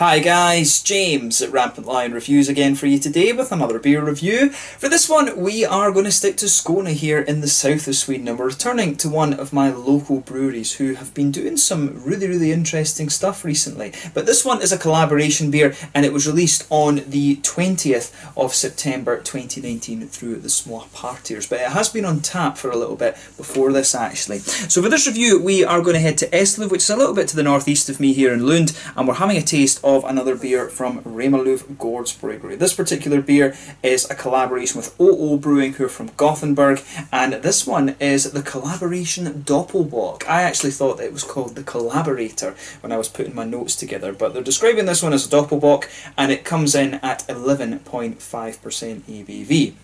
Hi guys, James at RampantLionReviews again for you today with another beer review. For this one we are going to stick to Skåne here in the south of Sweden, and we're returning to one of my local breweries who have been doing some really interesting stuff recently. But this one is a collaboration beer and it was released on the 20th of September 2019 through the small partiers, but it has been on tap for a little bit before this actually. So for this review we are going to head to Eslöv, which is a little bit to the northeast of me here in Lund, and we're having a taste of another beer from Remmarlöv Gårdsbryggeri. This particular beer is a collaboration with Brewing, who are from Gothenburg, and this one is the Collaboration Doppelbock. I actually thought that it was called the Collaborator when I was putting my notes together, but they're describing this one as a Doppelbock, and it comes in at 11.5% ABV.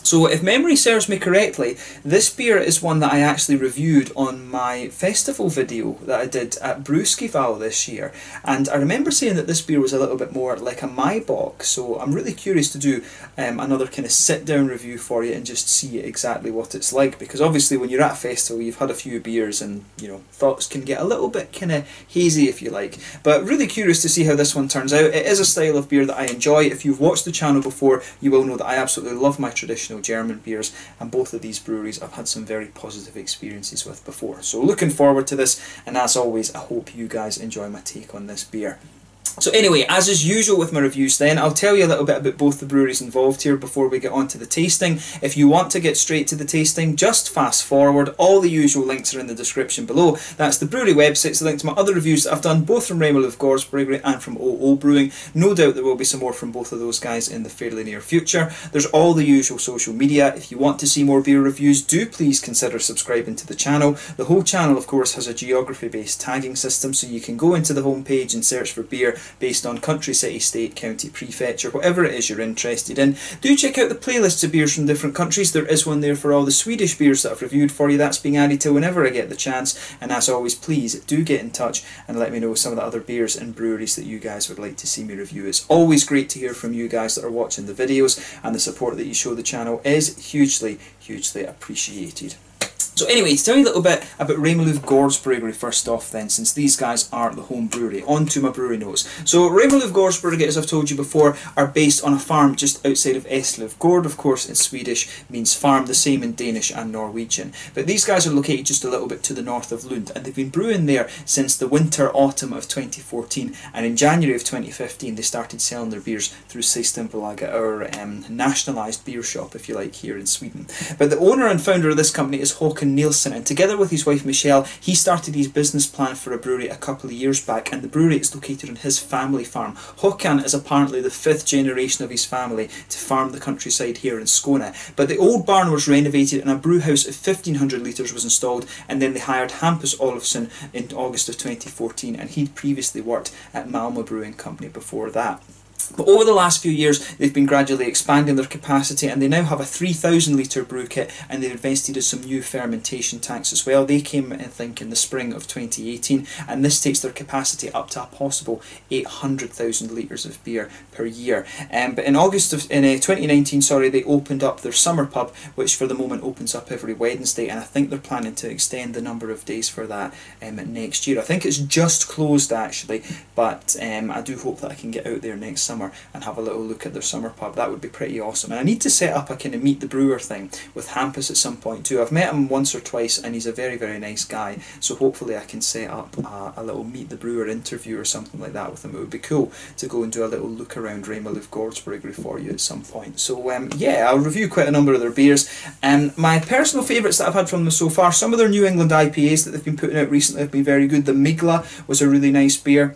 So if memory serves me correctly, this beer is one that I actually reviewed on my festival video that I did at Brewskival this year, and I remember saying that this beer was a little bit more like a Maibock, so I'm really curious to do another kind of sit down review for you and just see exactly what it's like, because obviously when you're at a festival you've had a few beers and thoughts can get a little bit kind of hazy if you like, but really curious to see how this one turns out. It is a style of beer that I enjoy. If you've watched the channel before you will know that I absolutely love my traditional German beers, and both of these breweries I've had some very positive experiences with before. So looking forward to this, and as always I hope you guys enjoy my take on this beer. So anyway, as is usual with my reviews then, I'll tell you a little bit about both the breweries involved here before we get on to the tasting. If you want to get straight to the tasting, just fast forward. All the usual links are in the description below. That's the brewery website, it's the link to my other reviews that I've done, both from Remmarlöv Gårdsbryggeri and from Brewing. No doubt there will be some more from both of those guys in the fairly near future. There's all the usual social media. If you want to see more beer reviews, do please consider subscribing to the channel. The whole channel of course has a geography based tagging system, so you can go into the home page and search for beer based on country, city, state, county, prefecture, whatever it is you're interested in. Do check out the playlists of beers from different countries. There is one there for all the Swedish beers that I've reviewed for you. That's being added to whenever I get the chance, and as always please do get in touch and let me know some of the other beers and breweries that you guys would like to see me review. It's always great to hear from you guys that are watching the videos, and the support that you show the channel is hugely appreciated. So anyway, to tell you a little bit about Remmarlöv Gårdsbryggeri first off then, since these guys are the home brewery, on to my brewery notes. So Remmarlöv Gårdsbryggeri, as I've told you before, are based on a farm just outside of Eslöv. Gård, of course, in Swedish means farm, the same in Danish and Norwegian. But these guys are located just a little bit to the north of Lund, and they've been brewing there since the winter-autumn of 2014, and in January of 2015 they started selling their beers through Systembolaget, our nationalised beer shop, if you like, here in Sweden. But the owner and founder of this company is Håkan Nielsen, and together with his wife Michelle, he started his business plan for a brewery a couple of years back, and the brewery is located on his family farm. Håkan is apparently the 5th generation of his family to farm the countryside here in Skåne. But the old barn was renovated and a brew house of 1500 litres was installed, and then they hired Hampus Olofsson in August of 2014, and he'd previously worked at Malmö Brewing Company before that. But over the last few years they've been gradually expanding their capacity, and they now have a 3000 litre brew kit, and they've invested in some new fermentation tanks as well. They came, I think, in the spring of 2018, and this takes their capacity up to a possible 800,000 litres of beer per year. But in 2019, they opened up their summer pub, which for the moment opens up every Wednesday, and I think they're planning to extend the number of days for that next year. I think it's just closed actually, but I do hope that I can get out there next summer and have a little look at their summer pub. That would be pretty awesome. And I need to set up a kind of meet the brewer thing with Hampus at some point too. I've met him once or twice and he's a very nice guy, so hopefully I can set up a little meet the brewer interview or something like that with him. It would be cool to go and do a little look around Remmarlöv Gårdsbryggeri for you at some point. So yeah, I'll review quite a number of their beers. My personal favourites that I've had from them so far, some of their New England IPAs that they've been putting out recently have been very good. The Migla was a really nice beer.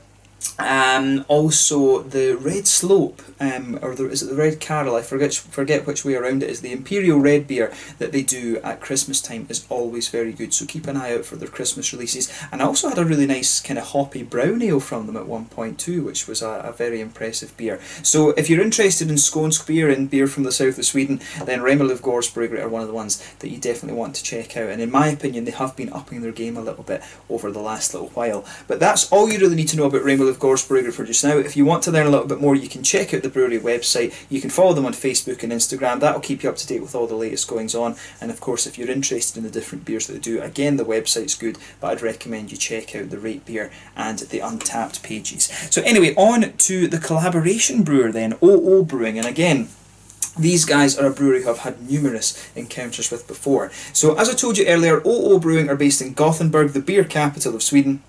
Also the Red Slope, is it the Red Carol? I forget which way around it is. The Imperial Red beer that they do at Christmas time is always very good, so keep an eye out for their Christmas releases. And I also had a really nice kind of hoppy brown ale from them at one point too, which was a very impressive beer. So if you're interested in Skånsk beer and beer from the south of Sweden, then Remmarlöv Gårdsbryggeri are one of the ones that you definitely want to check out, and in my opinion they have been upping their game a little bit over the last little while. But that's all you really need to know about Remmarlöv Remmarlöv Gårdsbryggeri for just now. If you want to learn a little bit more, you can check out the brewery website. You can follow them on Facebook and Instagram. That'll keep you up to date with all the latest goings on. And of course, if you're interested in the different beers that they do, again, the website's good, but I'd recommend you check out the Rate Beer and the Untappd pages. So anyway, on to the Collaboration brewer then, OO Brewing. And again, these guys are a brewery who I've had numerous encounters with before. So as I told you earlier, OO Brewing are based in Gothenburg, the beer capital of Sweden.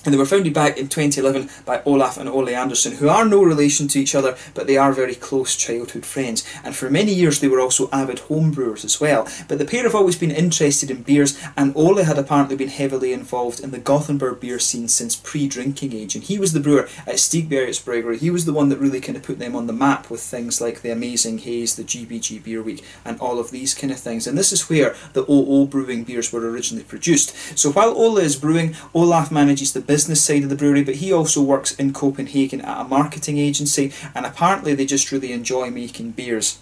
And they were founded back in 2011 by Olaf and Ole Andersson, who are no relation to each other, but they are very close childhood friends. And for many years they were also avid home brewers as well. But the pair have always been interested in beers, and Ole had apparently been heavily involved in the Gothenburg beer scene since pre-drinking age. And he was the brewer at Stigbergets Brewery. He was the one that really kind of put them on the map with things like the Amazing Haze, the GBG Beer Week, and all of these kind of things. And this is where the OO Brewing beers were originally produced. So while Ole is brewing, Olaf manages the business side of the brewery, but he also works in Copenhagen at a marketing agency, and apparently they just really enjoy making beers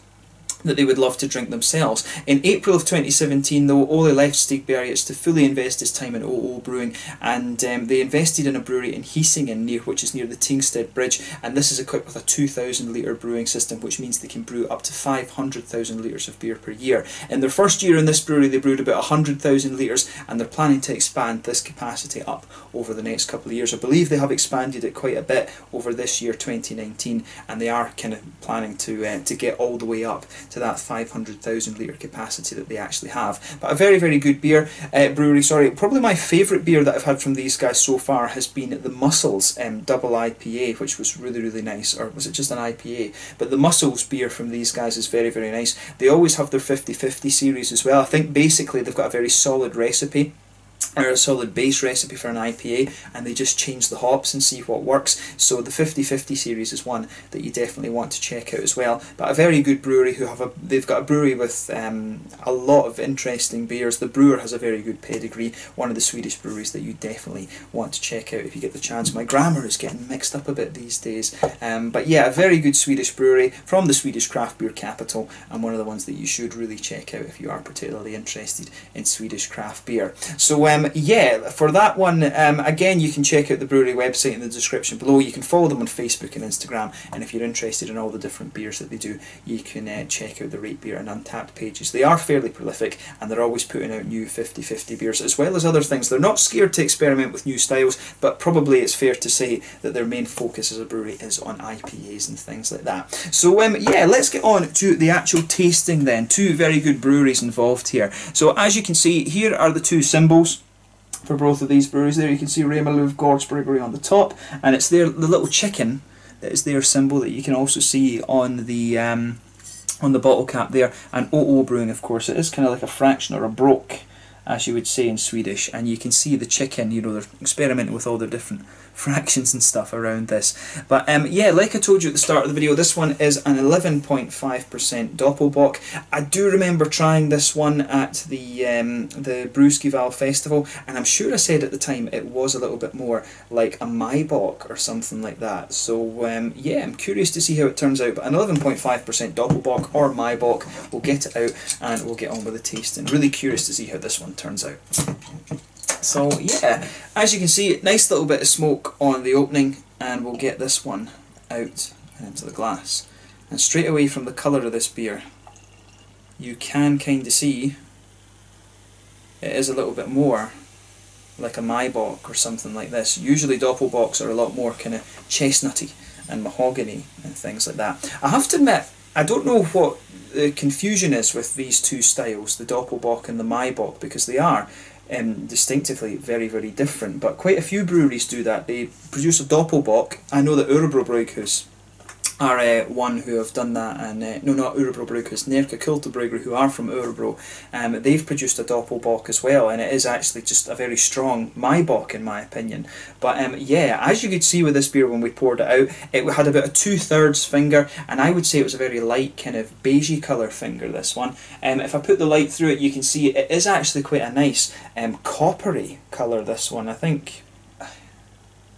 that they would love to drink themselves. In April of 2017 though, Ole left Stigbergets to fully invest his time in OO Brewing, and they invested in a brewery in Hisingen, which is near the Tingsted Bridge, and this is equipped with a 2,000 litre brewing system, which means they can brew up to 500,000 litres of beer per year. In their first year in this brewery they brewed about 100,000 litres, and they're planning to expand this capacity up over the next couple of years. I believe they have expanded it quite a bit over this year 2019, and they are kind of planning to get all the way up to that 500,000 litre capacity that they actually have. But a very, very good brewery. Probably my favourite beer that I've had from these guys so far has been the Muscles Double IPA, which was really, really nice. Or was it just an IPA? But the Muscles beer from these guys is very, very nice. They always have their 50-50 series as well. I think basically they've got a very solid recipe, or a solid base recipe for an IPA, and they just change the hops and see what works. So the 50-50 series is one that you definitely want to check out as well. But a very good brewery who have they've got a brewery with a lot of interesting beers. The brewer has a very good pedigree, one of the Swedish breweries that you definitely want to check out if you get the chance. My grammar is getting mixed up a bit these days. But yeah, a very good Swedish brewery from the Swedish craft beer capital, and one of the ones that you should really check out if you are particularly interested in Swedish craft beer. So yeah, for that one, again, you can check out the brewery website in the description below. You can follow them on Facebook and Instagram, and if you're interested in all the different beers that they do, you can check out the Rate Beer and Untappd pages. They are fairly prolific, and they're always putting out new 50-50 beers, as well as other things. They're not scared to experiment with new styles, but probably it's fair to say that their main focus as a brewery is on IPAs and things like that. So yeah, let's get on to the actual tasting then. Two very good breweries involved here. So as you can see, here are the two symbols for both of these breweries. There you can see Remmarlöv Gårdsbryggeri on the top, and it's the little chicken that is their symbol that you can also see on the bottle cap there. And OO Brewing, of course, it is kind of like a fraction or a broke, as you would say in Swedish, and you can see the chicken, you know, they're experimenting with all their different fractions and stuff around this. But yeah, like I told you at the start of the video, this one is an 11.5% Doppelbock. I do remember trying this one at the Brewskival Festival, and I'm sure I said at the time it was a little bit more like a Maibock or something like that. So yeah, I'm curious to see how it turns out. But an 11.5% Doppelbock or Maibock, we'll get it out and we'll get on with the tasting. Really curious to see how this one turns out. So yeah, as you can see, nice little bit of smoke on the opening, and we'll get this one out and into the glass. And straight away from the colour of this beer, you can kind of see it is a little bit more like a Maibock or something like this. Usually Doppelbocks are a lot more kind of chestnutty and mahogany and things like that. I have to admit, I don't know what the confusion is with these two styles, the Doppelbock and the Maibock, because they are distinctively very, very different. But quite a few breweries do that. They produce a Doppelbock. I know that Örebro Bryghus are one who have done that, and no, not Örebro Bryghus, Nerka Kulturbryggeri, who are from Örebro. They've produced a Doppelbock as well, and it is actually just a very strong Maibock in my opinion. But yeah, as you could see with this beer when we poured it out, it had about a 2/3 finger, and I would say it was a very light kind of beigey colour finger, this one. If I put the light through it, you can see it is actually quite a nice coppery colour, this one. I think,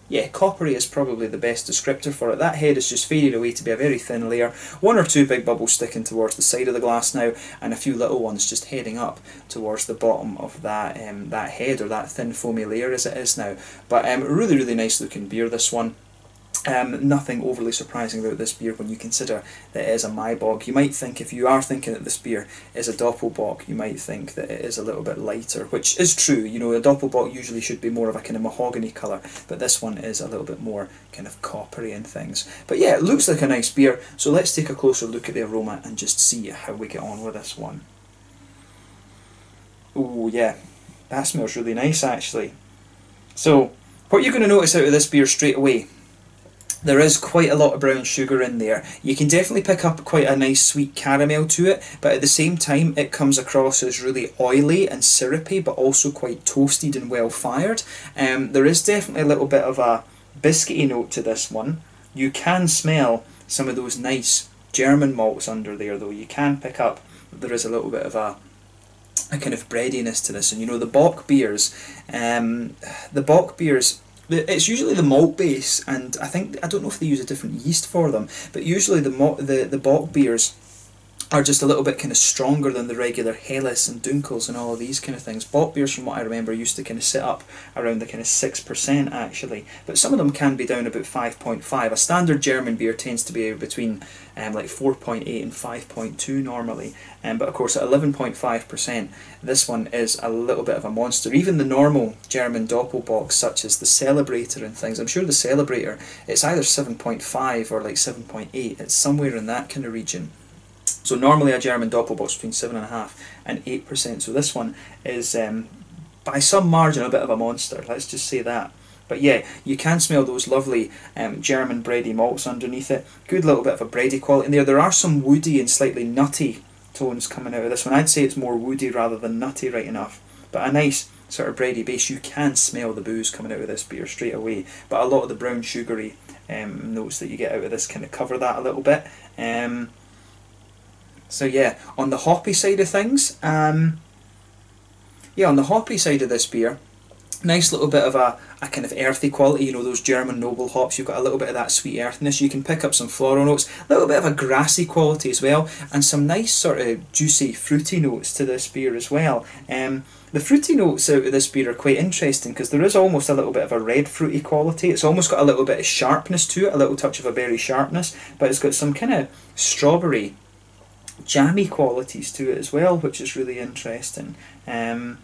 yeah, coppery is probably the best descriptor for it. That head is just faded away to be a very thin layer. One or two big bubbles sticking towards the side of the glass now, and a few little ones just heading up towards the bottom of that that head, or that thin foamy layer as it is now. But really, really nice looking beer, this one. Nothing overly surprising about this beer when you consider that it is a Maibock. You might think, if you are thinking that this beer is a Doppelbock, you might think that it is a little bit lighter, which is true. You know, a Doppelbock usually should be more of a kind of mahogany colour, but this one is a little bit more kind of coppery and things. But yeah, it looks like a nice beer, so let's take a closer look at the aroma and just see how we get on with this one. Oh yeah, that smells really nice actually. So, what you're going to notice out of this beer straight away, there is quite a lot of brown sugar in there. You can definitely pick up quite a nice sweet caramel to it, but at the same time it comes across as really oily and syrupy, but also quite toasted and well fired. There is definitely a little bit of a biscuity note to this one. You can smell some of those nice German malts under there though. You can pick up that there is a little bit of a kind of breadiness to this. And you know, the Bock beers, it's usually the malt base, and I don't know if they use a different yeast for them, but usually the Bock beers are just a little bit kind of stronger than the regular Helles and Dunkels and all of these kind of things. Bock beers, from what I remember, used to kind of sit up around the kind of 6% actually, but some of them can be down about 5.5. A standard German beer tends to be between like 4.8 and 5.2 normally, but of course at 11.5%, this one is a little bit of a monster. Even the normal German Doppelbock, such as the Celebrator and things, I'm sure the Celebrator, it's either 7.5 or like 7.8, it's somewhere in that kind of region. So normally a German Doppelbock between 7.5 and 8%. So this one is by some margin a bit of a monster. Let's just say that. But yeah, you can smell those lovely German bready malts underneath it. Good little bit of a bready quality in there. There are some woody and slightly nutty tones coming out of this one. I'd say it's more woody rather than nutty, right enough. But a nice sort of bready base. You can smell the booze coming out of this beer straight away. But a lot of the brown sugary notes that you get out of this kind of cover that a little bit. So yeah, on the hoppy side of things, on the hoppy side of this beer, nice little bit of a kind of earthy quality. You know, those German noble hops, you've got a little bit of that sweet earthiness. You can pick up some floral notes, a little bit of a grassy quality as well, and some nice sort of juicy fruity notes to this beer as well. The fruity notes out of this beer are quite interesting because there is almost a little bit of a red fruity quality. It's almost got a little bit of sharpness to it, a little touch of a berry sharpness, but it's got some kind of strawberry jammy qualities to it as well, which is really interesting. So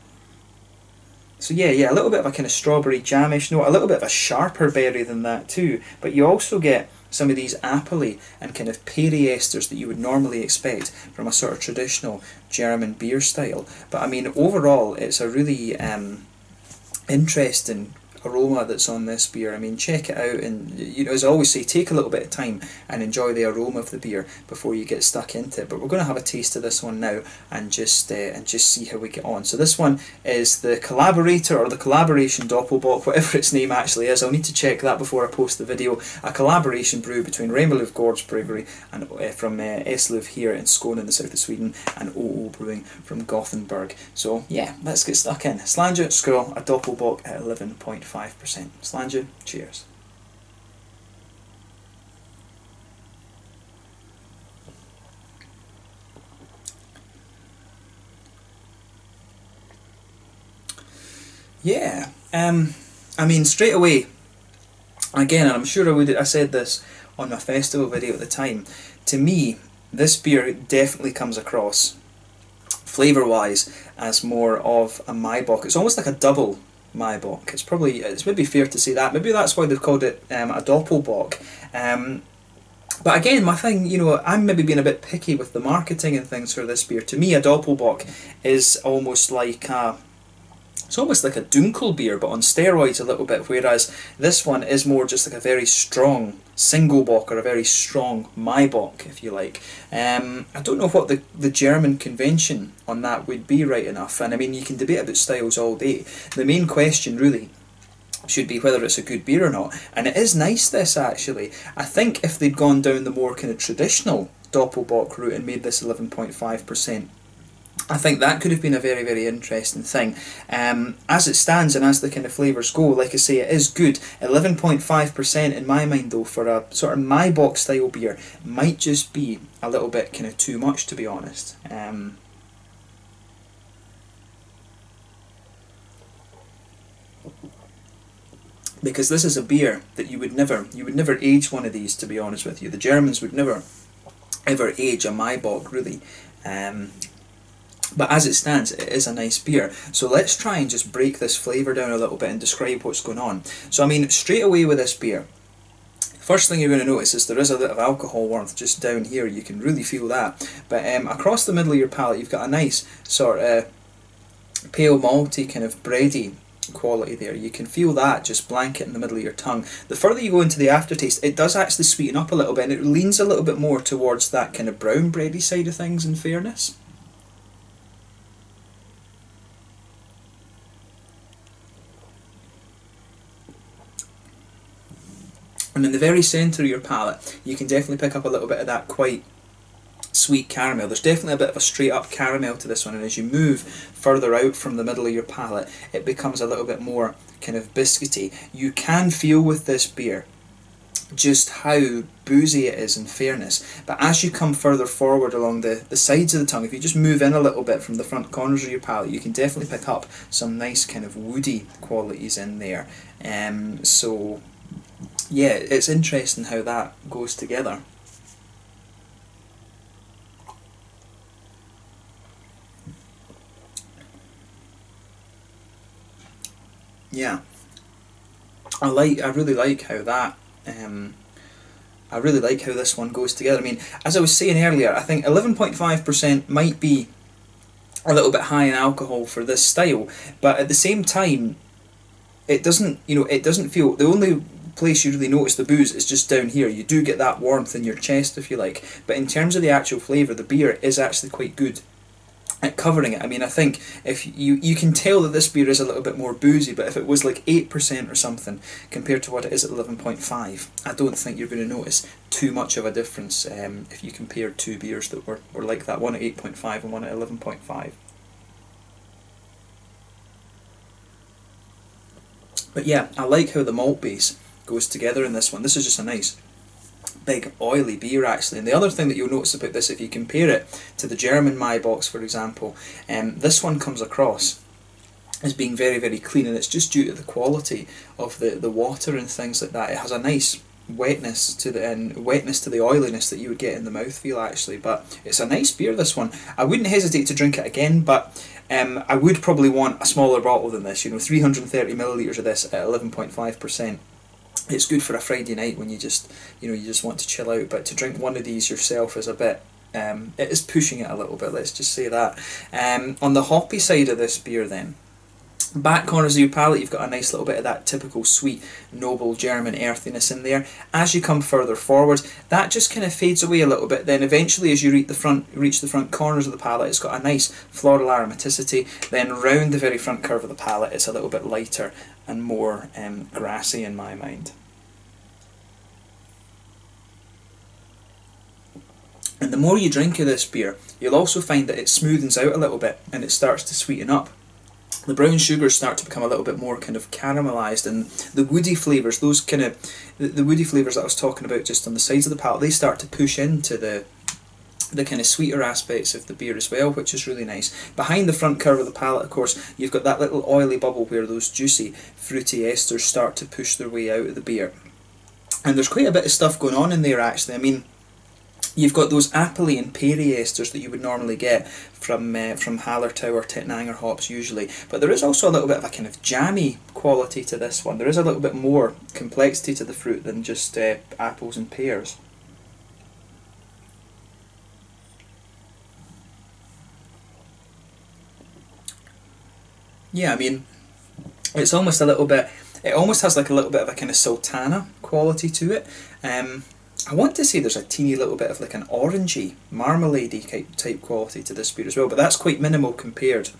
yeah, a little bit of a kind of strawberry jamish note, a little bit of a sharper berry than that too, but you also get some of these appley and kind of peary esters that you would normally expect from a sort of traditional German beer style. But I mean, overall it's a really interesting aroma that's on this beer. I mean, check it out, and you know, as I always say, take a little bit of time and enjoy the aroma of the beer before you get stuck into it. But we're going to have a taste of this one now and just see how we get on. So this one is the Collaborator, or the Collaboration Doppelbock, whatever its name actually is. I'll need to check that before I post the video. A collaboration brew between Remmarlöv Gårdsbryggeri and from Eslöv here in Skåne in the south of Sweden, and Brewing from Gothenburg. So yeah, let's get stuck in. Slange, skål, a Doppelbock at 11.5%. Slange, cheers. Yeah, I mean, straight away, again, and I'm sure I said this on my festival video at the time, to me, this beer definitely comes across, flavour-wise, as more of a Maibock. It's almost like a double Maibock. It's maybe fair to say that. Maybe that's why they've called it a Doppelbock. But again, my thing, you know, I'm maybe being a bit picky with the marketing and things for this beer. To me, a Doppelbock is almost like it's almost like a Dunkel beer, but on steroids a little bit, whereas this one is more just like a very strong single bock, or a very strong Maibock, if you like. I don't know what the German convention on that would be, right enough, and I mean, you can debate about styles all day. The main question really should be whether it's a good beer or not, and it is nice, this actually. I think if they'd gone down the more kind of traditional Doppelbock route and made this 11.5%, I think that could have been a very, very interesting thing. As it stands and as the kind of flavours go, like I say, it is good. 11.5% in my mind though, for a sort of Maibock style beer, might just be a little bit kind of too much, to be honest. because this is a beer that you would never age one of these, to be honest with you. The Germans would never ever age a Maibock, really. But as it stands, it is a nice beer. So let's try and just break this flavour down a little bit and describe what's going on. So I mean, straight away with this beer, first thing you're going to notice is there is a bit of alcohol warmth just down here. You can really feel that. But across the middle of your palate, you've got a nice sort of pale malty, kind of bready quality there. You can feel that just blanket in the middle of your tongue. The further you go into the aftertaste, it does actually sweeten up a little bit, and it leans a little bit more towards that kind of brown bready side of things, in fairness. And in the very centre of your palate, you can definitely pick up a little bit of that quite sweet caramel. There's definitely a bit of a straight up caramel to this one, and as you move further out from the middle of your palate, it becomes a little bit more kind of biscuity. You can feel with this beer just how boozy it is, in fairness, but as you come further forward along the sides of the tongue, if you just move in a little bit from the front corners of your palate, you can definitely pick up some nice kind of woody qualities in there. So yeah, it's interesting how that goes together. Yeah, I really like how that. I really like how this one goes together. I mean, as I was saying earlier, I think 11.5% might be a little bit high in alcohol for this style, but at the same time, it doesn't. It doesn't feel. The only place you really notice the booze is just down here. You do get that warmth in your chest, if you like, but in terms of the actual flavour, the beer is actually quite good at covering it. I mean, I think if you can tell that this beer is a little bit more boozy, but if it was like 8% or something compared to what it is at 11.5, I don't think you're going to notice too much of a difference if you compare two beers that were like that, one at 8.5 and one at 11.5. But yeah, I like how the malt base goes together in this one. This is just a nice big oily beer, actually. And the other thing that you'll notice about this, if you compare it to the German Maibock, for example, this one comes across as being very, very clean, and it's just due to the quality of the water and things like that. It has a nice wetness to the oiliness that you would get in the mouthfeel, actually. But it's a nice beer, this one. I wouldn't hesitate to drink it again, but I would probably want a smaller bottle than this. 330 millilitres of this at 11.5%. It's good for a Friday night when you just want to chill out, but to drink one of these yourself is a bit, it is pushing it a little bit, let's just say that. On the hoppy side of this beer then, back corners of your palate, you've got a nice little bit of that typical sweet, noble German earthiness in there. As you come further forward, that just kind of fades away a little bit. Then eventually, as you reach the front corners of the palate, it's got a nice floral aromaticity. Then round the very front curve of the palate, it's a little bit lighter and more grassy in my mind. And the more you drink of this beer, you'll also find that it smoothens out a little bit and it starts to sweeten up. The brown sugars start to become a little bit more kind of caramelised, and the woody flavours, those kind of the woody flavours that I was talking about just on the sides of the palate, they start to push into the kind of sweeter aspects of the beer as well, which is really nice. Behind the front curve of the palate, of course, you've got that little oily bubble where those juicy, fruity esters start to push their way out of the beer. And there's quite a bit of stuff going on in there, actually. I mean, you've got those apple and peary esters that you would normally get from Hallertau or Tettnanger hops usually, but there is also a little bit of a kind of jammy quality to this one. There is a little bit more complexity to the fruit than just apples and pears. Yeah, I mean, it's almost a little bit, it almost has like a little bit of a kind of sultana quality to it. I want to say there's a teeny little bit of like an orangey, marmalade-y type quality to this beer as well, but that's quite minimal compared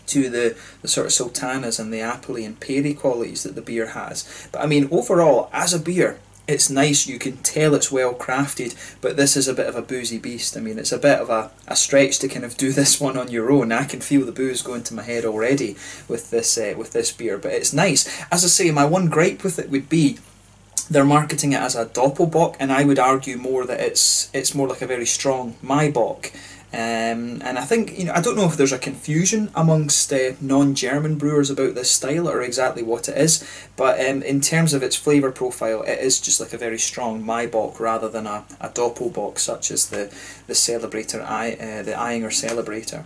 to the sort of sultanas and the appley and peary qualities that the beer has. But I mean, overall, as a beer, it's nice. You can tell it's well crafted, but this is a bit of a boozy beast. I mean, it's a bit of a stretch to kind of do this one on your own. I can feel the booze going to my head already with this beer, but it's nice. As I say, my one gripe with it would be They're marketing it as a Doppelbock, and I would argue more that it's more like a very strong Maibock. And I think, I don't know if there's a confusion amongst non-German brewers about this style or exactly what it is, but in terms of its flavour profile, it is just like a very strong Maibock rather than a Doppelbock such as the Celebrator, the Eyinger Celebrator,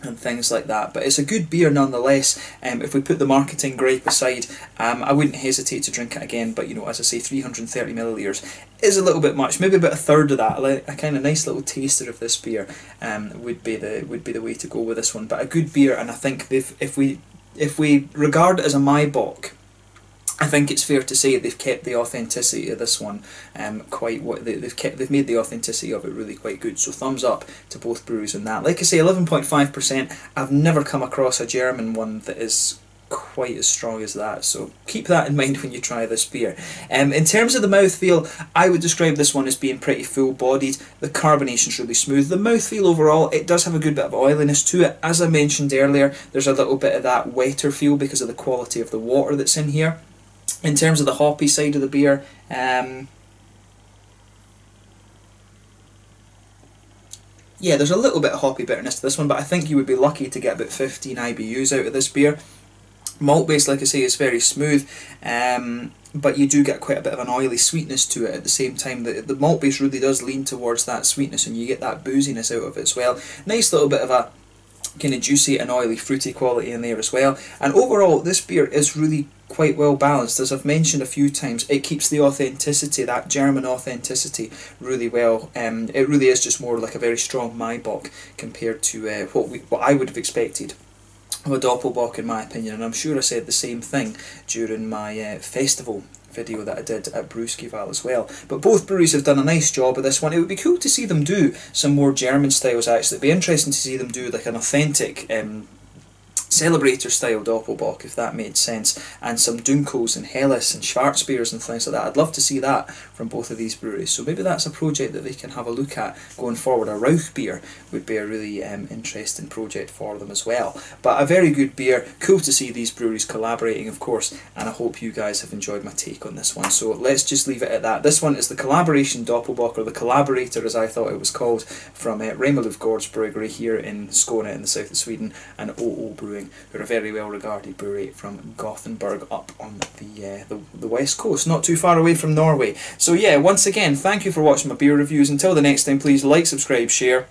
and things like that. But it's a good beer nonetheless. If we put the marketing gripe aside, I wouldn't hesitate to drink it again, but as I say, 330 millilitres is a little bit much, maybe about a third of that. A kind of nice little taster of this beer would be the way to go with this one. But a good beer, and I think if we regard it as a Maibock, I think it's fair to say they've kept the authenticity of this one they've made the authenticity of it really quite good. So thumbs up to both breweries on that. Like I say, 11.5%. I've never come across a German one that is quite as strong as that, so keep that in mind when you try this beer. In terms of the mouthfeel, I would describe this one as being pretty full-bodied. The carbonation's really smooth. The mouthfeel overall, it does have a good bit of oiliness to it. As I mentioned earlier, there's a little bit of that wetter feel because of the quality of the water that's in here. In terms of the hoppy side of the beer, yeah, there's a little bit of hoppy bitterness to this one, but I think you would be lucky to get about 15 IBUs out of this beer. Malt base, like I say, is very smooth, but you do get quite a bit of an oily sweetness to it at the same time. The malt base really does lean towards that sweetness, and you get that booziness out of it as well. Nice little bit of a kind of juicy and oily fruity quality in there as well. And overall, this beer is really quite well balanced. As I've mentioned a few times, it keeps the authenticity, that German authenticity, really well. It really is just more like a very strong Maibock compared to what I would have expected of a Doppelbock, in my opinion. And I'm sure I said the same thing during my festival video that I did at Brewskival as well. But both breweries have done a nice job of this one. It would be cool to see them do some more German styles actually. It'd be interesting to see them do like an authentic Celebrator style Doppelbock, if that made sense, and some Dunkels and Helles and Schwarzbiers and things like that. I'd love to see that from both of these breweries, so maybe that's a project that they can have a look at going forward. A Rauch beer would be a really interesting project for them as well. But a very good beer, cool to see these breweries collaborating, of course, and I hope you guys have enjoyed my take on this one. So let's just leave it at that. This one is the Collaboration Doppelbock, or the Collaborator as I thought it was called, from Remmarlöv Gårdsbryggeri here in Skåne in the south of Sweden, and OO Brewing, who are a very well regarded brewery from Gothenburg up on the west coast, not too far away from Norway. So yeah, once again, thank you for watching my beer reviews. Until the next time, please like, subscribe, share,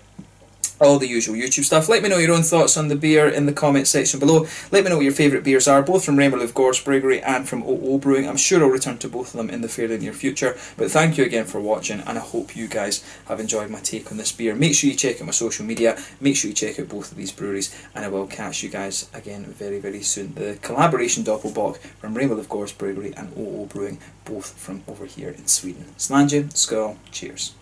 all the usual YouTube stuff. Let me know your own thoughts on the beer in the comment section below. Let me know what your favourite beers are, both from Remmarlöv Gårdsbryggeri and from OO Brewing. I'm sure I'll return to both of them in the fairly near future. But thank you again for watching, and I hope you guys have enjoyed my take on this beer. Make sure you check out my social media, make sure you check out both of these breweries, and I will catch you guys again very, very soon. The Collaboration Doppelbock from Remmarlöv Gårdsbryggeri and OO Brewing, both from over here in Sweden. Slange, skål, cheers.